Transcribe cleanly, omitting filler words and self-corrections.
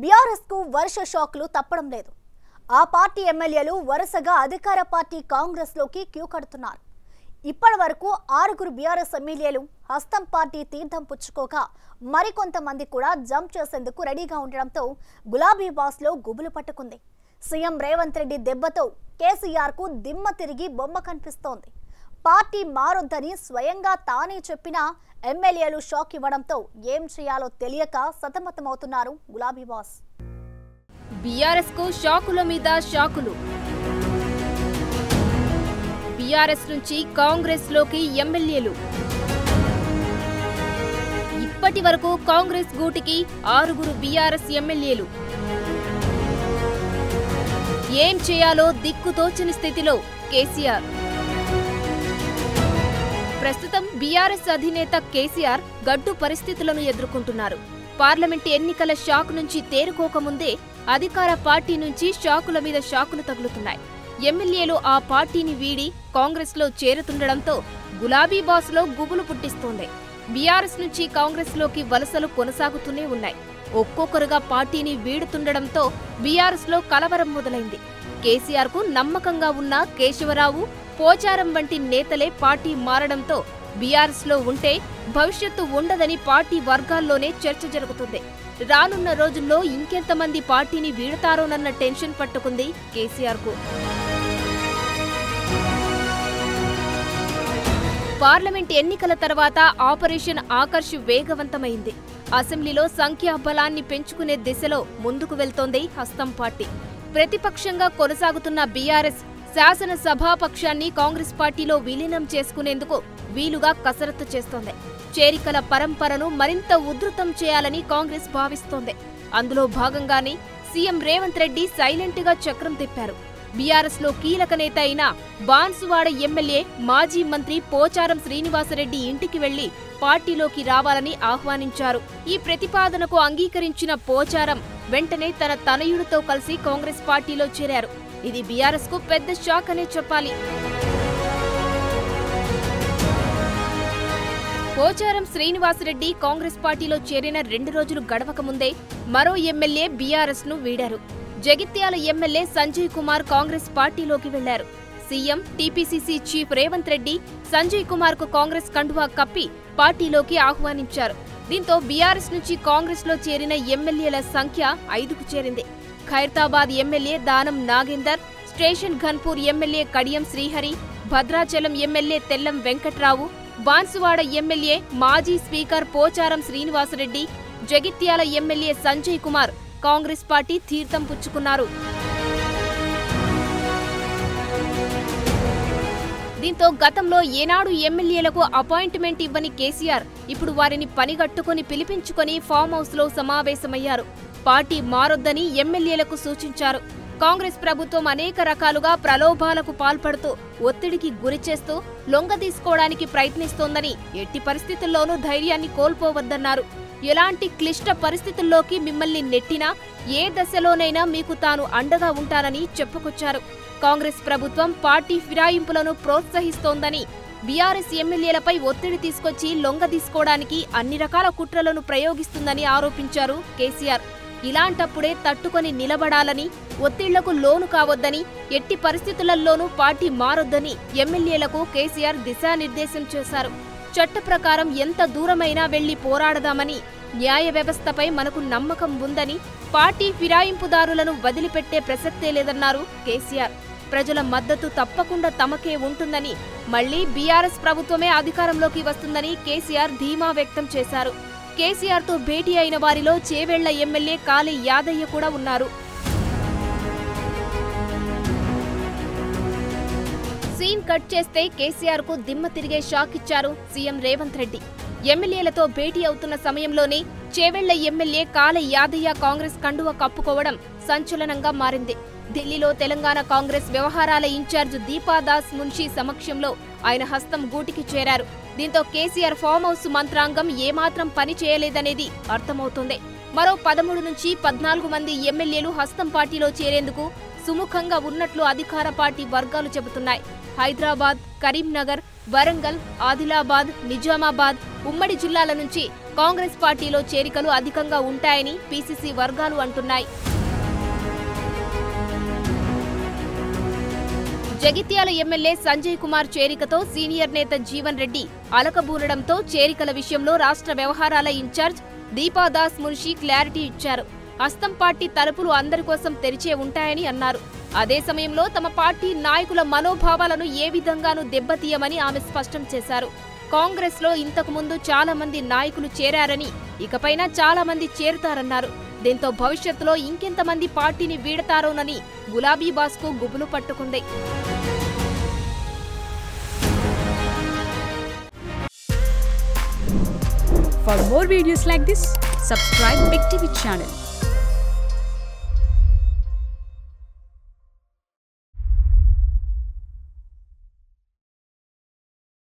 BRS కు వరుస షాక్లు తప్పడం లేదు. ఆ పార్టీ ఎమ్మెల్యేలు వరుసగా అధికార పార్టీ కాంగ్రెస్ లోకి క్యూ కడుతున్నారు. ఇప్పటివరకు 6 బీఆర్ఎస్ ఎమ్మెల్యేలు హస్తం పార్టీ తీర్థం పుచ్చుకోగా మరికొంతమంది కూడా జంప్ చేసేందుకు రెడీగా ఉండడంతో గులాబీ బాస్ లో గుబులు పట్టుకుంది. సీఎం రేవంత్ రెడ్డి దెబ్బతో కేసీఆర్ కు దిమ్మ తిరిగి బొమ్మ కనిపిస్తోంది. పార్టీ మారొద్దని స్వయంగా తానే చెప్పినా ఎమ్మెల్యేలు షాక్ ఇవ్వడంతో ఏం చేయాలో తెలియక సతమతమవుతున్నారు గులాబీ బాస్. బీఆర్ఎస్ కు షాకుల మీద షాకులు. బీఆర్ఎస్ నుంచి కాంగ్రెస్ లోకి ఎమ్మెల్యేలు. ఇప్పటి వరకు కాంగ్రెస్ గూటికి 6 బీఆర్ఎస్ ఎమ్మెల్యేలు. ఏం చేయాలో దిక్కుతోచని స్థితిలో కేసీఆర్. ప్రస్తుతం బీఆర్ఎస్ అధినేత కేసీఆర్ గడ్డు పరిస్థితులను ఎదుర్కొంటున్నారు. పార్లమెంట్ ఎన్నికల షాక్ నుంచి తేరుకోకముందే అధికార పార్టీ నుంచి షాకుల మీద షాకులు తగులుతున్నాయి. ఎమ్మెల్యేలు ఆ పార్టీని వీడి కాంగ్రెస్ లో చేరుతుండడంతో గులాబీ బాస్ లో గుబులు పుట్టిస్తోంది. బీఆర్ఎస్ నుంచి కాంగ్రెస్ లోకి వలసలు కొనసాగుతూనే ఉన్నాయి. ఒక్కొక్కరుగా పార్టీని వీడుతుండడంతో బీఆర్ఎస్ లో కలవరం మొదలైంది. కేసీఆర్ కు నమ్మకంగా ఉన్న కేశవరావు, పోచారం వంటి నేతలే పార్టీ మారడంతో బీఆర్ఎస్ లో ఉంటే భవిష్యత్తు ఉండదని పార్టీ వర్గాల్లోనే చర్చ జరుగుతుంది. రానున్న రోజుల్లో ఇంకెంతమంది పార్టీని వీడతారోనన్న టెన్షన్ పట్టుకుంది కేసీఆర్ కు. పార్లమెంట్ ఎన్నికల తర్వాత ఆపరేషన్ ఆకర్ష్ వేగవంతమైంది. అసెంబ్లీలో సంఖ్యాబలాన్ని పెంచుకునే దిశలో ముందుకు వెళ్తోంది హస్తం పార్టీ. ప్రతిపక్షంగా కొనసాగుతున్న బీఆర్ఎస్ శాసనసభాపక్షాన్ని కాంగ్రెస్ పార్టీలో విలీనం చేసుకునేందుకు వీలుగా కసరత్తు చేస్తోంది. చేరికల పరంపరను మరింత ఉధృతం చేయాలని కాంగ్రెస్ భావిస్తోంది. అందులో భాగంగానే సీఎం రేవంత్ రెడ్డి సైలెంట్ గా చక్రం తిప్పారు. బీఆర్ఎస్ లో కీలక నేత అయిన బాన్సువాడ ఎమ్మెల్యే మాజీ మంత్రి పోచారం శ్రీనివాసరెడ్డి ఇంటికి వెళ్లి పార్టీలోకి రావాలని ఆహ్వానించారు. ఈ ప్రతిపాదనకు అంగీకరించిన పోచారం వెంటనే తన తనయుడితో కలిసి కాంగ్రెస్ పార్టీలో చేరారు. ఇది బీఆర్ఎస్ కు పెద్ద షాక్ అనే చెప్పాలి. పోచారం శ్రీనివాసరెడ్డి కాంగ్రెస్ పార్టీలో చేరిన 2 రోజులు గడవక ముందే మరో ఎమ్మెల్యే బీఆర్ఎస్ ను వీడారు. జగిత్యాల ఎమ్మెల్యే సంజయ్ కుమార్ కాంగ్రెస్ పార్టీలోకి వెళ్లారు. CM, TPCC chief Revanth Reddy Sanjay Kumar కు కాంగ్రెస్ కండువా కప్పి పార్టీలోకి ఆహ్వానించారు. దీంతో బీఆర్ఎస్ నుంచి కాంగ్రెస్ లో చేరిన ఎమ్మెల్యేల సంఖ్య 5కు చేరింది. Khairatabad MLA Danam Nagender, station Ghanpur MLA Kadiyam Srihari, Bhadrachalam MLA Tellam Venkatrao, Banswada MLA మాజీ speaker Pocharam Srinivas Reddy, Jagtial MLA Sanjay Kumar Congress party తీర్థం పుచ్చుకున్నారు. దీంతో గతంలో ఏనాడు ఎమ్మెల్యేలకు అపాయింట్మెంట్ ఇవ్వని కేసీఆర్ ఇప్పుడు వారిని పనిగట్టుకుని పిలిపించుకుని ఫామ్ హౌస్ లో సమావేశమయ్యారు. పార్టీ మారొద్దని ఎమ్మెల్యేలకు సూచించారు. కాంగ్రెస్ ప్రభుత్వం అనేక రకాలుగా ప్రలోభాలకు పాల్పడుతూ ఒత్తిడికి గురిచేస్తూ లొంగదీసుకోవడానికి ప్రయత్నిస్తోందని, ఎట్టి పరిస్థితుల్లోనూ ధైర్యాన్ని కోల్పోవద్దన్నారు. ఎలాంటి క్లిష్ట పరిస్థితుల్లోకి మిమ్మల్ని నెట్టినా ఏ దశలోనైనా మీకు తాను అండగా ఉంటానని చెప్పుకొచ్చారు. కాంగ్రెస్ ప్రభుత్వం పార్టీ ఫిరాయింపులను ప్రోత్సహిస్తోందని, బీఆర్ఎస్ ఎమ్మెల్యేలపై ఒత్తిడి తీసుకొచ్చి లొంగదీసుకోవడానికి అన్ని రకాల కుట్రలను ప్రయోగిస్తుందని ఆరోపించారు కేసీఆర్. ఇలాంటప్పుడే తట్టుకొని నిలబడాలని, ఒత్తిళ్లకు లోను కావద్దని, ఎట్టి పరిస్థితులలోనూ పార్టీ మారొద్దని ఎమ్మెల్యేలకు కేసీఆర్ దిశానిర్దేశం చేశారు. చట్ట ప్రకారం ఎంత దూరమైనా వెళ్లి పోరాడదామని, న్యాయ వ్యవస్థపై మనకు నమ్మకం ఉందని, పార్టీ ఫిరాయింపుదారులను వదిలిపెట్టే ప్రసక్తే లేదన్నారు కేసీఆర్. ప్రజల మద్దతు తప్పకుండా తమకే ఉంటుందని, మళ్లీ బీఆర్ఎస్ ప్రభుత్వమే అధికారంలోకి వస్తుందని కేసీఆర్ ధీమా వ్యక్తం చేశారు. కేసీఆర్ తో భేటీ అయిన వారిలో చేవెళ్ల ఎమ్మెల్యే కాళీ యాదయ్య కూడా ఉన్నారు. సీన్ కట్ చేస్తే కేసీఆర్ కు దిమ్మ తిరిగే షాక్ ఇచ్చారు సీఎం రేవంత్ రెడ్డి. ఎమ్మెల్యేలతో భేటీ అవుతున్న సమయంలోనే చేవెళ్ల ఎమ్మెల్యే కాళీ యాదయ్య కాంగ్రెస్ కండువ కప్పుకోవడం సంచలనంగా మారింది. ఢిల్లీలో తెలంగాణ కాంగ్రెస్ వ్యవహారాల ఇన్ఛార్జ్ దీపాదాస్ మున్షీ సమక్షంలో ఆయన హస్తం గూటికి చేరారు. దీంతో కేసీఆర్ ఫామ్ హౌస్ మంత్రాంగం ఏమాత్రం పని చేయలేదనేది అర్థమవుతోంది. మరో 13 నుంచి 14 మంది ఎమ్మెల్యేలు హస్తం పార్టీలో చేరేందుకు సుముఖంగా ఉన్నట్లు అధికార పార్టీ వర్గాలు చెబుతున్నాయి. హైదరాబాద్, కరీంనగర్, వరంగల్, ఆదిలాబాద్, నిజామాబాద్ ఉమ్మడి జిల్లాల నుంచి కాంగ్రెస్ పార్టీలో చేరికలు అధికంగా ఉంటాయని పీసీసీ వర్గాలు అంటున్నాయి. జగిత్యాల ఎమ్మెల్యే సంజయ్ కుమార్ చేరికతో సీనియర్ నేత జీవన్ రెడ్డి అలకబూనడంతో చేరికల విషయంలో రాష్ట్ర వ్యవహారాల ఇన్ఛార్జ్ దీపాదాస్ మున్షి క్లారిటీ ఇచ్చారు. హస్తం పార్టీ తలుపులు అందరి కోసం తెరిచే ఉంటాయని అన్నారు. అదే సమయంలో తమ పార్టీ నాయకుల మనోభావాలను ఏ విధంగానూ దెబ్బతీయమని ఆమె స్పష్టం చేశారు. కాంగ్రెస్ లో ఇంతకు ముందు చాలా మంది నాయకులు చేరారని, ఇకపైన చాలా మంది చేరుతారన్నారు. దీంతో భవిష్యత్తులో ఇంకెంతమంది పార్టీని వీడతారోనని గులాబీ బాస్కు గుబులు పట్టుకుంది. For more videos like this, subscribe Big TV channel.